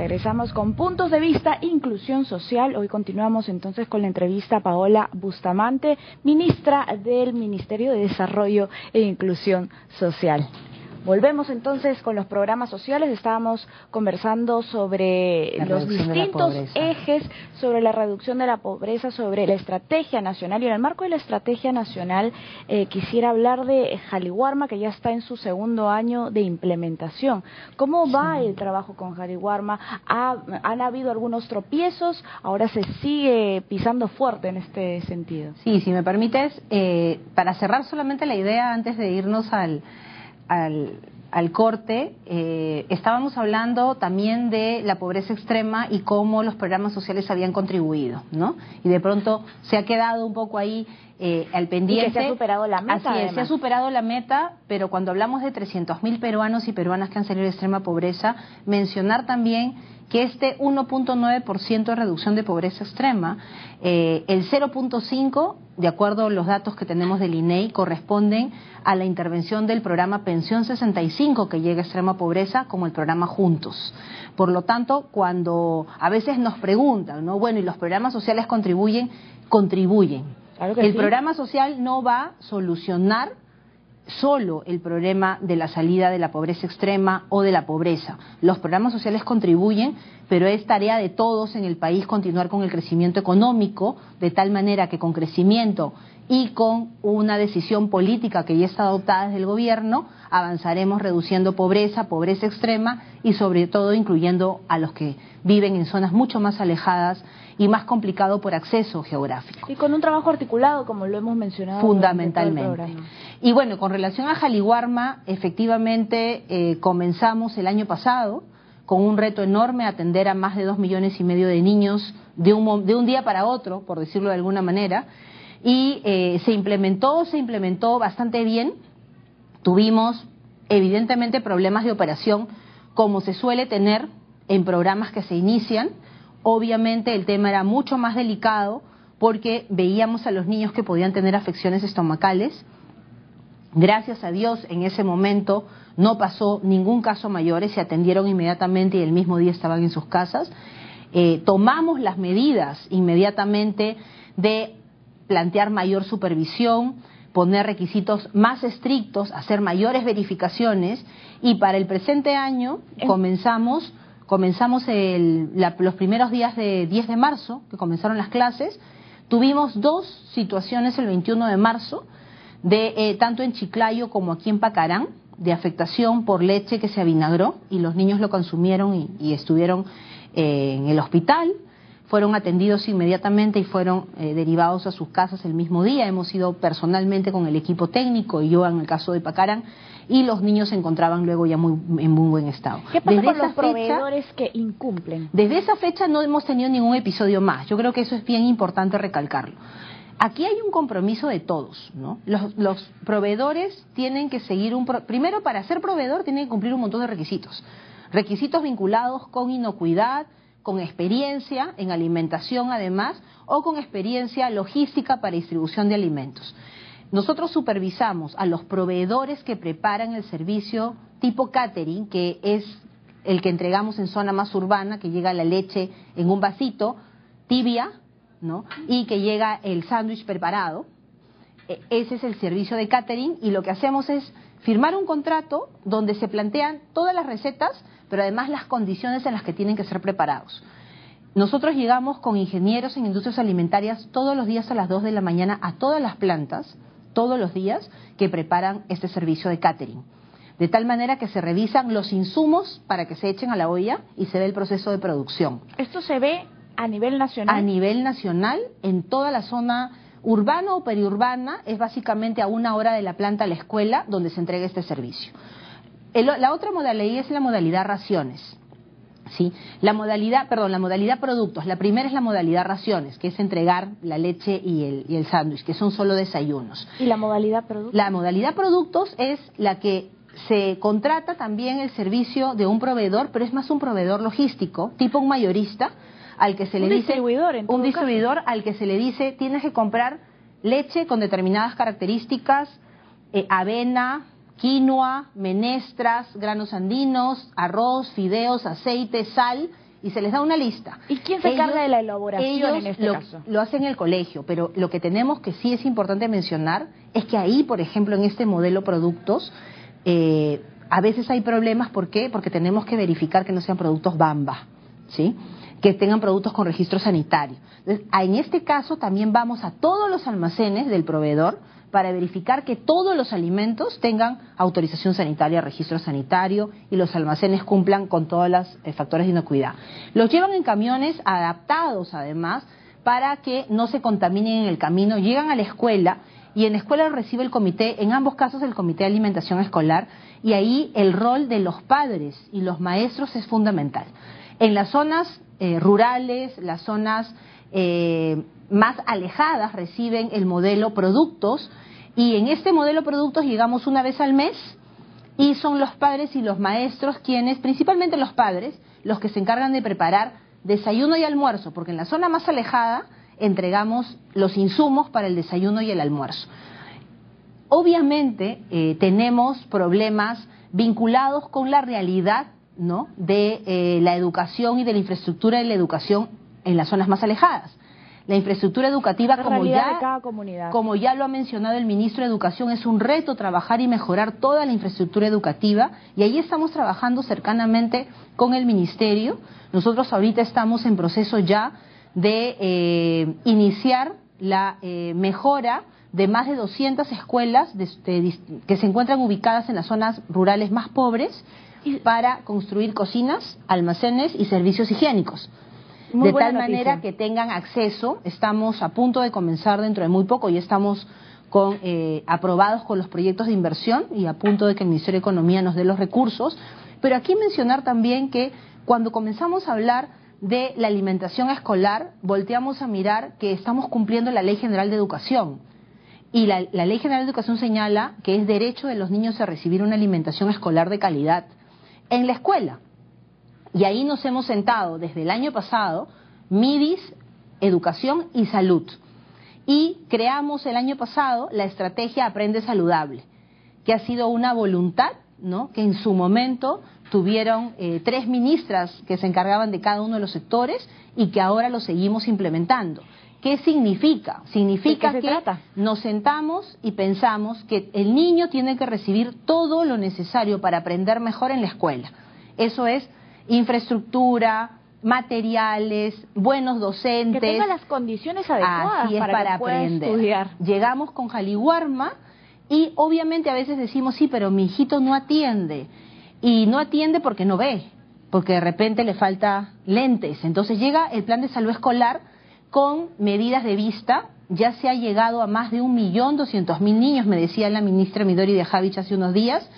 Regresamos con Puntos de Vista, Inclusión Social. Hoy continuamos entonces con la entrevista a Paola Bustamante, ministra del Ministerio de Desarrollo e Inclusión Social. Volvemos entonces con los programas sociales. Estábamos conversando sobre los distintos ejes, sobre la reducción de la pobreza, sobre la estrategia nacional. Y en el marco de la estrategia nacional quisiera hablar de Jaliwarma, que ya está en su segundo año de implementación. ¿Cómo va el trabajo con Jaliwarma? ¿Han habido algunos tropiezos? Ahora se sigue pisando fuerte en este sentido. Sí, si me permites, para cerrar solamente la idea antes de irnos al corte, estábamos hablando también de la pobreza extrema y cómo los programas sociales habían contribuido, ¿no? Y de pronto se ha quedado un poco ahí al pendiente. Y que se ha superado la meta. Así es, se ha superado la meta, pero cuando hablamos de 300.000 peruanos y peruanas que han salido de extrema pobreza, mencionar también que este 1.9% de reducción de pobreza extrema, el 0.5%, de acuerdo a los datos que tenemos del INEI, corresponden a la intervención del programa Pensión 65 que llega a extrema pobreza, como el programa Juntos. Por lo tanto, cuando a veces nos preguntan, ¿no? Bueno, ¿y los programas sociales contribuyen? Contribuyen. Claro que el sí. programa social no va a solucionar solo el problema de la salida de la pobreza extrema o de la pobreza. Los programas sociales contribuyen, pero es tarea de todos en el país continuar con el crecimiento económico, de tal manera que con crecimiento y con una decisión política que ya está adoptada desde el gobierno, avanzaremos reduciendo pobreza, pobreza extrema y sobre todo incluyendo a los que viven en zonas mucho más alejadas y más complicado por acceso geográfico. Y con un trabajo articulado, como lo hemos mencionado. Fundamentalmente. Y bueno, con relación a Jaliwarma, efectivamente comenzamos el año pasado con un reto enorme, atender a más de 2,5 millones de niños de un día para otro, por decirlo de alguna manera, y se implementó bastante bien. Tuvimos evidentemente problemas de operación, como se suele tener en programas que se inician. Obviamente el tema era mucho más delicado porque veíamos a los niños que podían tener afecciones estomacales. Gracias a Dios en ese momento no pasó ningún caso mayores, se atendieron inmediatamente y el mismo día estaban en sus casas. Tomamos las medidas inmediatamente de plantear mayor supervisión, poner requisitos más estrictos, hacer mayores verificaciones, y para el presente año comenzamos los primeros días de 10 de marzo, que comenzaron las clases. Tuvimos 2 situaciones el 21 de marzo, tanto en Chiclayo como aquí en Pacarán, de afectación por leche que se avinagró y los niños lo consumieron y estuvieron en el hospital. Fueron atendidos inmediatamente y fueron derivados a sus casas el mismo día. Hemos ido personalmente con el equipo técnico y yo en el caso de Pacarán, y los niños se encontraban luego ya en muy buen estado. ¿Qué pasa con los proveedores que incumplen? Desde esa fecha no hemos tenido ningún episodio más. Yo creo que eso es bien importante recalcarlo. Aquí hay un compromiso de todos, ¿no? Los proveedores tienen que seguir primero, para ser proveedor tienen que cumplir un montón de requisitos. Requisitos vinculados con inocuidad, con experiencia en alimentación además, o con experiencia logística para distribución de alimentos. Nosotros supervisamos a los proveedores que preparan el servicio tipo catering, que es el que entregamos en zona más urbana, que llega la leche en un vasito, tibia, ¿no? Y que llega el sándwich preparado. Ese es el servicio de catering, y lo que hacemos es firmar un contrato donde se plantean todas las recetas, pero además las condiciones en las que tienen que ser preparados. Nosotros llegamos con ingenieros en industrias alimentarias todos los días a las 2 de la mañana a todas las plantas, todos los días, que preparan este servicio de catering. De tal manera que se revisan los insumos para que se echen a la olla y se ve el proceso de producción. ¿Esto se ve a nivel nacional? A nivel nacional, en toda la zona urbana o periurbana, es básicamente a 1 hora de la planta a la escuela donde se entrega este servicio. La otra modalidad es la modalidad raciones. ¿Sí? La modalidad productos. La primera es la modalidad raciones, que es entregar la leche y el sándwich, que son solo desayunos. ¿Y la modalidad productos? La modalidad productos es la que se contrata también el servicio de un proveedor, pero es más un proveedor logístico, tipo un mayorista, al que se le dice un distribuidor al que se le dice tienes que comprar leche con determinadas características, avena, quinoa, menestras, granos andinos, arroz, fideos, aceite, sal, y se les da una lista. ¿Y quién se encarga de la elaboración en este caso? Lo hacen en el colegio, pero lo que tenemos que sí es importante mencionar es que ahí, por ejemplo, en este modelo productos, a veces hay problemas. ¿Por qué? Porque tenemos que verificar que no sean productos Bamba, ¿sí? Que tengan productos con registro sanitario. Entonces, en este caso también vamos a todos los almacenes del proveedor para verificar que todos los alimentos tengan autorización sanitaria, registro sanitario, y los almacenes cumplan con todos los factores de inocuidad. Los llevan en camiones adaptados, además, para que no se contaminen en el camino. Llegan a la escuela y en la escuela recibe el comité, en ambos casos el comité de alimentación escolar, y ahí el rol de los padres y los maestros es fundamental. En las zonas rurales, las zonas más alejadas reciben el modelo productos, y en este modelo productos llegamos una vez al mes y son los padres y los maestros quienes, principalmente los padres, los que se encargan de preparar desayuno y almuerzo, porque en la zona más alejada entregamos los insumos para el desayuno y el almuerzo. Obviamente tenemos problemas vinculados con la realidad, ¿no?, de la educación y de la infraestructura de la educación en las zonas más alejadas. La infraestructura educativa, como ya lo ha mencionado el ministro de Educación, es un reto trabajar y mejorar toda la infraestructura educativa, y ahí estamos trabajando cercanamente con el ministerio. Nosotros ahorita estamos en proceso ya de iniciar la mejora de más de 200 escuelas que se encuentran ubicadas en las zonas rurales más pobres, para construir cocinas, almacenes y servicios higiénicos. De tal manera que tengan acceso. Estamos a punto de comenzar dentro de muy poco, y estamos aprobados con los proyectos de inversión y a punto de que el Ministerio de Economía nos dé los recursos. Pero aquí mencionar también que cuando comenzamos a hablar de la alimentación escolar, volteamos a mirar que estamos cumpliendo la Ley General de Educación. Y la Ley General de Educación señala que es derecho de los niños a recibir una alimentación escolar de calidad en la escuela. Y ahí nos hemos sentado desde el año pasado, MIDIS, Educación y Salud. Y creamos el año pasado la estrategia Aprende Saludable, que ha sido una voluntad, ¿no?, que en su momento tuvieron 3 ministras que se encargaban de cada uno de los sectores, y que ahora lo seguimos implementando. ¿Qué significa? Significa que nos sentamos y pensamos que el niño tiene que recibir todo lo necesario para aprender mejor en la escuela. Eso es infraestructura, materiales, buenos docentes. Que tenga las condiciones adecuadas para aprender. Estudiar. Llegamos con Jaliwarma y obviamente a veces decimos, sí, pero mi hijito no atiende. Y no atiende porque no ve, porque de repente le falta lentes. Entonces llega el plan de salud escolar con medidas de vista. Ya se ha llegado a más de 1.200.000 niños, me decía la ministra Midori de Javich hace unos días,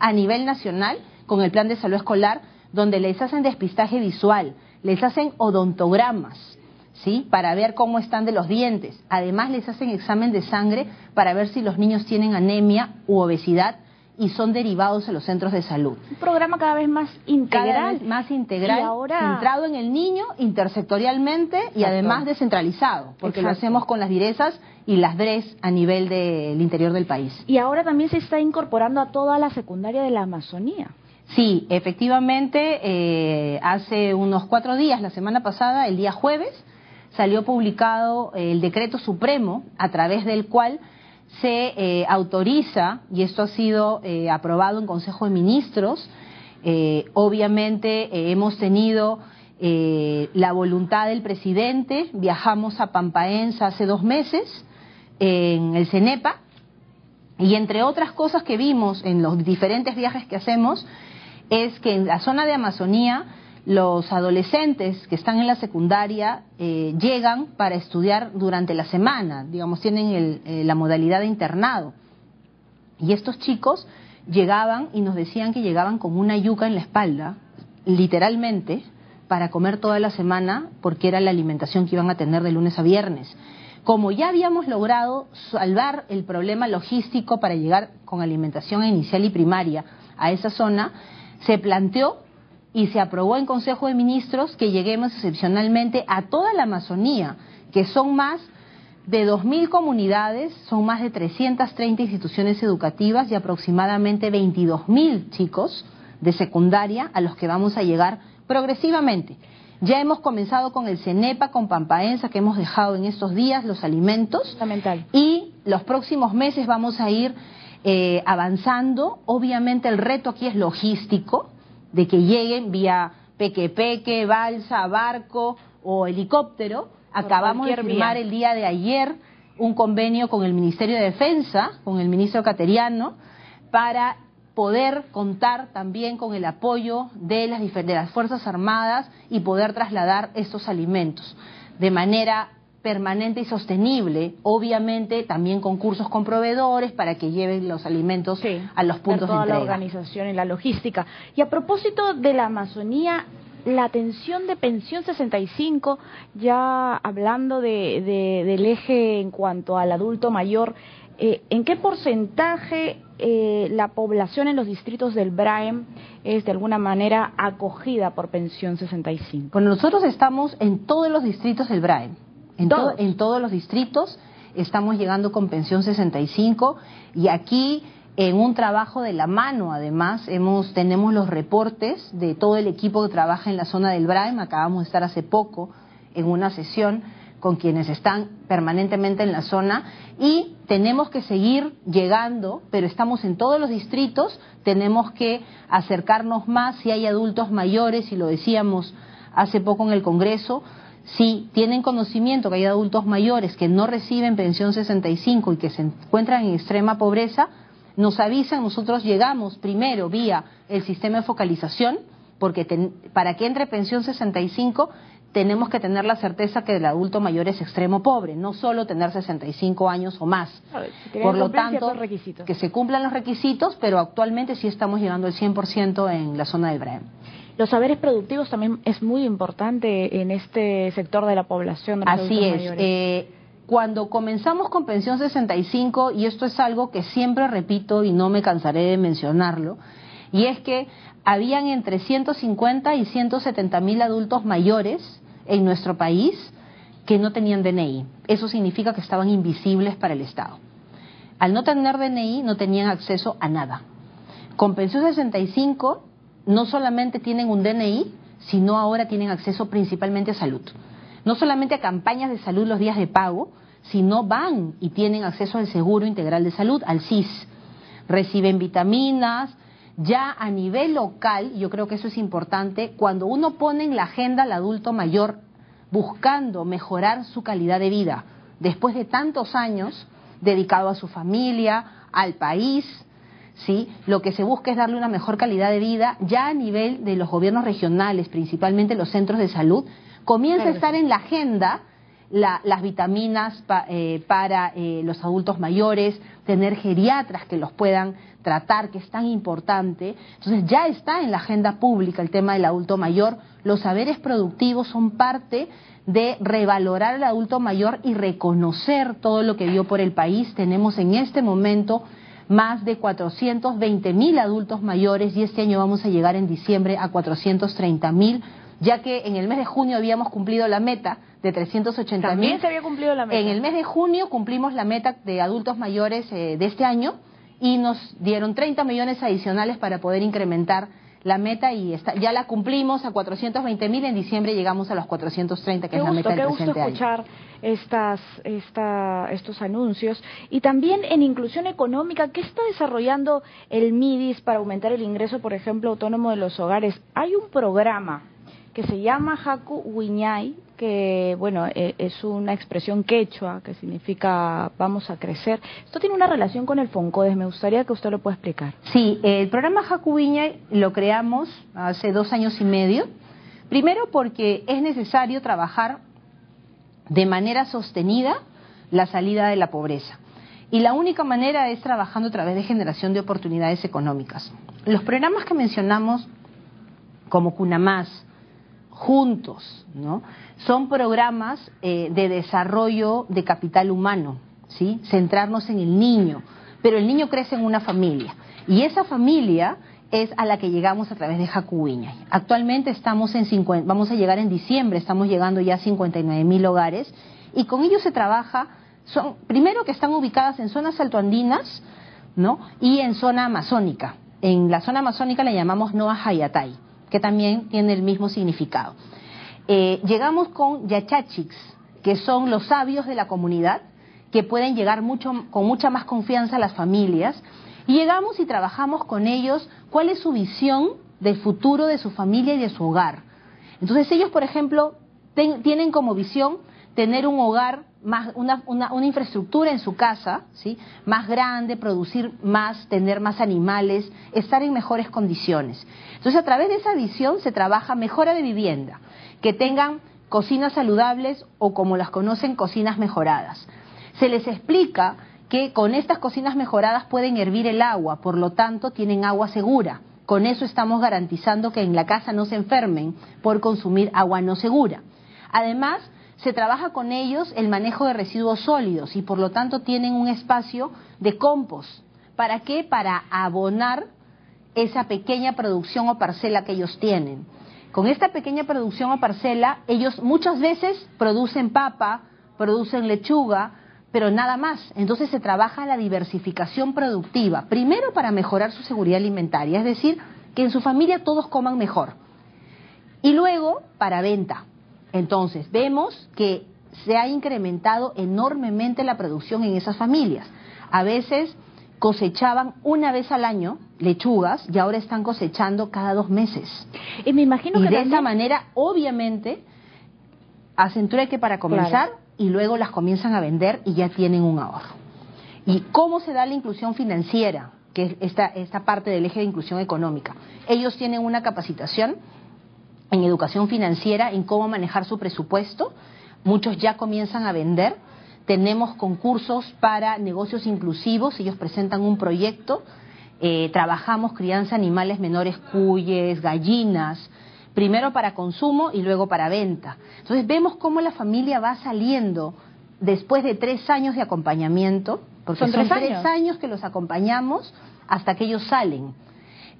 a nivel nacional, con el plan de salud escolar, donde les hacen despistaje visual, les hacen odontogramas, ¿sí?, para ver cómo están de los dientes. Además les hacen examen de sangre para ver si los niños tienen anemia u obesidad, y son derivados a los centros de salud. Un programa cada vez más integral. Cada vez más integral, y ahora centrado en el niño, intersectorialmente. Exacto. Y además descentralizado, porque Exacto. Lo hacemos con las DIRESAs y las DRES a nivel del interior del país. Y ahora también se está incorporando a toda la secundaria de la Amazonía. Sí, efectivamente, hace unos 4 días, la semana pasada, el día jueves, salió publicado el decreto supremo a través del cual se autoriza, y esto ha sido aprobado en Consejo de Ministros. Obviamente hemos tenido la voluntad del presidente. Viajamos a Pampaenza hace 2 meses en el CENEPA, y entre otras cosas que vimos en los diferentes viajes que hacemos es que en la zona de Amazonía los adolescentes que están en la secundaria llegan para estudiar durante la semana, digamos, tienen la modalidad de internado. Y estos chicos llegaban y nos decían que llegaban con una yuca en la espalda, literalmente, para comer toda la semana, porque era la alimentación que iban a tener de lunes a viernes. Como ya habíamos logrado salvar el problema logístico para llegar con alimentación inicial y primaria a esa zona, se planteó y se aprobó en Consejo de Ministros que lleguemos excepcionalmente a toda la Amazonía, que son más de 2.000 comunidades, son más de 330 instituciones educativas y aproximadamente 22.000 chicos de secundaria a los que vamos a llegar progresivamente. Ya hemos comenzado con el CENEPA, con Pampaenza, que hemos dejado en estos días los alimentos. Fundamental. Y los próximos meses vamos a ir avanzando. Obviamente el reto aquí es logístico, de que lleguen vía peque, balsa, barco o helicóptero. Acabamos de firmar el día de ayer un convenio con el Ministerio de Defensa, con el ministro Cateriano, para poder contar también con el apoyo de las Fuerzas Armadas y poder trasladar estos alimentos de manera permanente y sostenible, obviamente también concursos con proveedores para que lleven los alimentos a los puntos de entrega. La organización y la logística. Y a propósito de la Amazonía, la atención de Pensión 65, ya hablando del eje en cuanto al adulto mayor, ¿en qué porcentaje la población en los distritos del BRAEM es de alguna manera acogida por Pensión 65? Bueno, nosotros estamos en todos los distritos del BRAEM. En todos los distritos estamos llegando con Pensión 65 y aquí en un trabajo de la mano además tenemos los reportes de todo el equipo que trabaja en la zona del BRAEM. Acabamos de estar hace poco en una sesión con quienes están permanentemente en la zona y tenemos que seguir llegando, pero estamos en todos los distritos, tenemos que acercarnos más si hay adultos mayores, y lo decíamos hace poco en el Congreso. Si tienen conocimiento que hay adultos mayores que no reciben Pensión 65 y que se encuentran en extrema pobreza, nos avisan, nosotros llegamos primero vía el sistema de focalización, porque para que entre Pensión 65 tenemos que tener la certeza que el adulto mayor es extremo pobre, no solo tener 65 años o más. Por lo tanto, que se cumplan los requisitos, pero actualmente sí estamos llegando al 100% en la zona del BRAEM. Los saberes productivos también es muy importante en este sector de la población de los adultos mayores. Así es. Cuando comenzamos con Pensión 65, y esto es algo que siempre repito y no me cansaré de mencionarlo, y es que habían entre 150 y 170 mil adultos mayores en nuestro país que no tenían DNI. Eso significa que estaban invisibles para el Estado. Al no tener DNI no tenían acceso a nada. Con Pensión 65 no solamente tienen un DNI, sino ahora tienen acceso principalmente a salud. No solamente a campañas de salud los días de pago, sino van y tienen acceso al Seguro Integral de Salud, al SIS. Reciben vitaminas. Ya a nivel local, yo creo que eso es importante, cuando uno pone en la agenda al adulto mayor buscando mejorar su calidad de vida, después de tantos años dedicado a su familia, al país, ¿sí? Lo que se busca es darle una mejor calidad de vida. Ya a nivel de los gobiernos regionales, principalmente los centros de salud, comienza a estar en la agenda las vitaminas para los adultos mayores, tener geriatras que los puedan tratar, que es tan importante. Entonces ya está en la agenda pública el tema del adulto mayor. Los saberes productivos son parte de revalorar al adulto mayor y reconocer todo lo que dio por el país. Tenemos en este momento más de 420.000 adultos mayores y este año vamos a llegar en diciembre a 430.000, ya que en el mes de junio habíamos cumplido la meta de 380.000. También se había cumplido la meta. En el mes de junio cumplimos la meta de adultos mayores de este año y nos dieron 30 millones adicionales para poder incrementar la meta y ya la cumplimos a 420.000. En diciembre llegamos a los 430, que es la meta del presente año. Qué gusto escuchar estos anuncios. Y también en inclusión económica, ¿qué está desarrollando el MIDIS para aumentar el ingreso, por ejemplo, autónomo de los hogares? Hay un programa que se llama Haku Wiñay, que bueno, es una expresión quechua que significa vamos a crecer. Esto tiene una relación con el FONCODES, me gustaría que usted lo pueda explicar. Sí, el programa Haku Wiñay lo creamos hace 2 años y medio, primero porque es necesario trabajar de manera sostenida la salida de la pobreza. Y la única manera es trabajando a través de generación de oportunidades económicas. Los programas que mencionamos, como Cunamás, Juntos, ¿no? Son programas de desarrollo de capital humano, ¿sí? Centrarnos en el niño, pero el niño crece en una familia y esa familia es a la que llegamos a través de Haku Wiñay. Actualmente estamos vamos a llegar en diciembre, estamos llegando ya a 59.000 hogares y con ellos se trabaja, primero que están ubicadas en zonas altoandinas, ¿no? Y en zona amazónica. En la zona amazónica la llamamos Noa Hayatay, que también tiene el mismo significado. Llegamos con yachachiks, que son los sabios de la comunidad, que pueden llegar con mucha más confianza a las familias, y llegamos y trabajamos con ellos cuál es su visión del futuro de su familia y de su hogar. Entonces ellos, por ejemplo, tienen como visión tener un hogar, una infraestructura en su casa, ¿sí?, más grande, producir más, tener más animales, estar en mejores condiciones. Entonces, a través de esa visión se trabaja mejora de vivienda, que tengan cocinas saludables o, como las conocen, cocinas mejoradas. Se les explica que con estas cocinas mejoradas pueden hervir el agua, por lo tanto tienen agua segura. Con eso estamos garantizando que en la casa no se enfermen por consumir agua no segura. Además, se trabaja con ellos el manejo de residuos sólidos y por lo tanto tienen un espacio de compost. ¿Para qué? Para abonar esa pequeña producción o parcela que ellos tienen. Con esta pequeña producción o parcela, ellos muchas veces producen papa, producen lechuga, pero nada más. Entonces se trabaja la diversificación productiva, primero para mejorar su seguridad alimentaria, es decir, que en su familia todos coman mejor, y luego para venta. Entonces vemos que se ha incrementado enormemente la producción en esas familias. A veces cosechaban una vez al año lechugas y ahora están cosechando cada 2 meses. Y me imagino que de también... esa manera, obviamente, hacen trueque para comenzar, claro, y luego las comienzan a vender y ya tienen un ahorro. ¿Y cómo se da la inclusión financiera? Que es esta parte del eje de inclusión económica. Ellos tienen una capacitación en educación financiera, en cómo manejar su presupuesto. Muchos ya comienzan a vender. Tenemos concursos para negocios inclusivos, ellos presentan un proyecto, trabajamos crianza de animales menores, cuyes, gallinas, primero para consumo y luego para venta. Entonces vemos cómo la familia va saliendo después de 3 años de acompañamiento, porque son 3 años que los acompañamos hasta que ellos salen.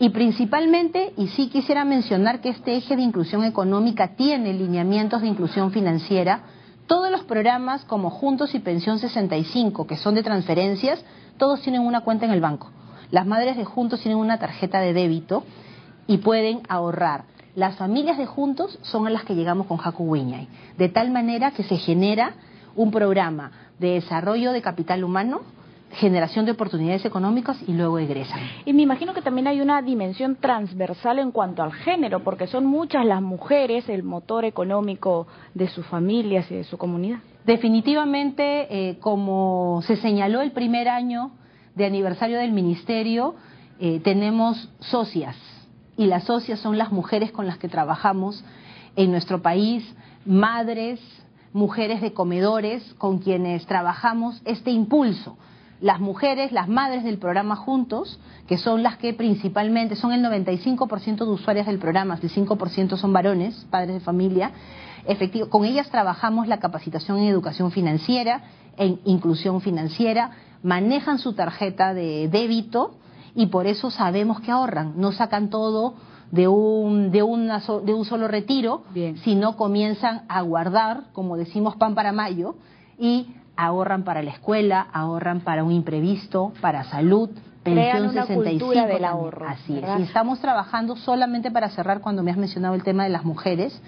Y principalmente, y sí quisiera mencionar que este eje de inclusión económica tiene lineamientos de inclusión financiera. Todos los programas como Juntos y Pensión 65, que son de transferencias, todos tienen una cuenta en el banco. Las madres de Juntos tienen una tarjeta de débito y pueden ahorrar. Las familias de Juntos son a las que llegamos con Jaco Wiñay, de tal manera que se genera un programa de desarrollo de capital humano, generación de oportunidades económicas y luego egresan. Y me imagino que también hay una dimensión transversal en cuanto al género, porque son muchas las mujeres el motor económico de sus familias y de su comunidad. Definitivamente, como se señaló el primer año de aniversario del Ministerio, tenemos socias, y las socias son las mujeres con las que trabajamos en nuestro país, madres, mujeres de comedores con quienes trabajamos este impulso. Las mujeres, las madres del programa Juntos, que son las que principalmente son el 95% de usuarias del programa, el 5% son varones, padres de familia, con ellas trabajamos la capacitación en educación financiera, en inclusión financiera, manejan su tarjeta de débito y por eso sabemos que ahorran, no sacan todo de un solo retiro, bien, sino comienzan a guardar, como decimos, pan para mayo, y ahorran para la escuela, ahorran para un imprevisto, para salud, pensión 65 del ahorro. Así es. Y estamos trabajando, solamente para cerrar, cuando me has mencionado el tema de las mujeres,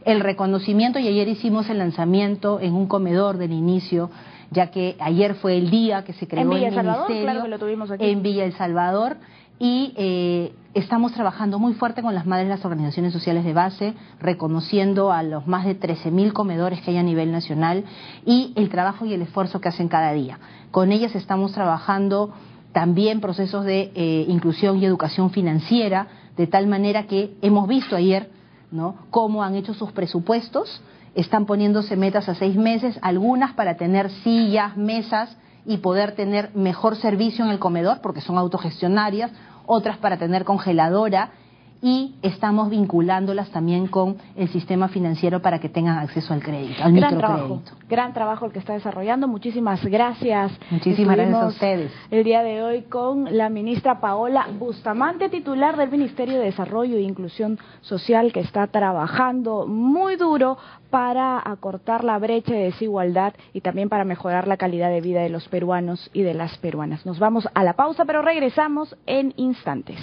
el reconocimiento, y ayer hicimos el lanzamiento en un comedor del inicio, ya que ayer fue el día que se creó el ministerio, claro que lo tuvimos aquí, en Villa El Salvador, y estamos trabajando muy fuerte con las madres de las organizaciones sociales de base, reconociendo a los más de 13.000 comedores que hay a nivel nacional y el trabajo y el esfuerzo que hacen cada día. Con ellas estamos trabajando también procesos de inclusión y educación financiera, de tal manera que hemos visto ayer, ¿no?, cómo han hecho sus presupuestos, están poniéndose metas a 6 meses, algunas para tener sillas, mesas y poder tener mejor servicio en el comedor porque son autogestionarias, otras para tener congeladora, y estamos vinculándolas también con el sistema financiero para que tengan acceso al crédito, al microcrédito. Gran trabajo el que está desarrollando. Muchísimas gracias. Muchísimas gracias a ustedes. El día de hoy con la ministra Paola Bustamante, titular del Ministerio de Desarrollo e Inclusión Social, que está trabajando muy duro para acortar la brecha de desigualdad y también para mejorar la calidad de vida de los peruanos y de las peruanas. Nos vamos a la pausa, pero regresamos en instantes.